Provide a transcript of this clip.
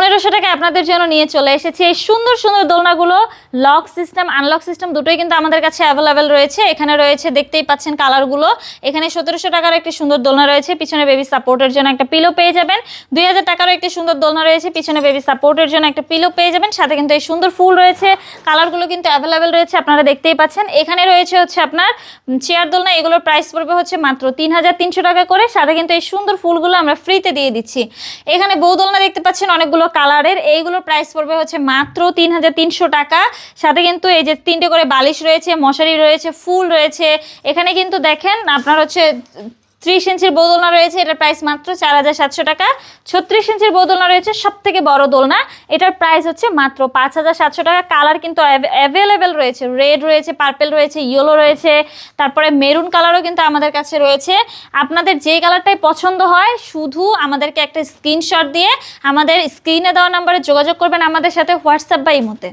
1500 টাকায় আপনাদের জন্য নিয়ে চলে এসেছি এই সুন্দর সুন্দর দোলনাগুলো। লক সিস্টেম আনলক সিস্টেম দুটোই কিন্তু আমাদের কাছে অ্যাভেলেবেল রয়েছে। এখানে রয়েছে, দেখতেই পাচ্ছেন কালারগুলো। এখানে 1700 টাকার একটি সুন্দর দোলনা রয়েছে, পিছনে বেবি সাপোর্টের জন্য একটা পিলো পেয়ে যাবেন। 2000 টাকারও একটি সুন্দর দোলনা রয়েছে, পিছনে বেবি সাপোর্টের জন্য একটা পিলো পেয়ে যাবেন। সাথে কিন্তু এই সুন্দর ফুল রয়েছে, কালারগুলো কিন্তু অ্যাভেলেবেল রয়েছে, আপনারা দেখতেই পাচ্ছেন। এখানে রয়েছে হচ্ছে আপনার চেয়ার দোলনা, এগুলোর প্রাইস পড়বে হচ্ছে মাত্র 3300 টাকা করে। সাথে কিন্তু এই সুন্দর ফুলগুলো আমরা ফ্রিতে দিয়ে দিচ্ছি। এখানে বউ দোলনা দেখতে পাচ্ছেন অনেকগুলো কালারের, এইগুলোর প্রাইস পড়বে হচ্ছে মাত্র 3300 টাকা। সাথে কিন্তু এই যে 3টে করে বালিশ রয়েছে, মশারি রয়েছে, ফুল রয়েছে। এখানে কিন্তু দেখেন আপনার হচ্ছে 30 ইঞ্চির বউ দোলনা রয়েছে, এটার প্রাইস মাত্র 4700 টাকা। 36 ইঞ্চির বউ দোলনা রয়েছে, সব থেকে বড় দোলনা, এটার প্রাইস হচ্ছে মাত্র 5700 টাকা। কালার কিন্তু অ্যাভেলেবেল রয়েছে, রেড রয়েছে, পার্পেল রয়েছে, ইয়েলো রয়েছে, তারপরে মেরুন কালারও কিন্তু আমাদের কাছে রয়েছে। আপনাদের যে কালারটাই পছন্দ হয় শুধু আমাদেরকে একটা স্ক্রিনশট দিয়ে আমাদের স্ক্রিনে দেওয়া নাম্বারে যোগাযোগ করবেন আমাদের সাথে, হোয়াটসঅ্যাপ বা ইমোতে।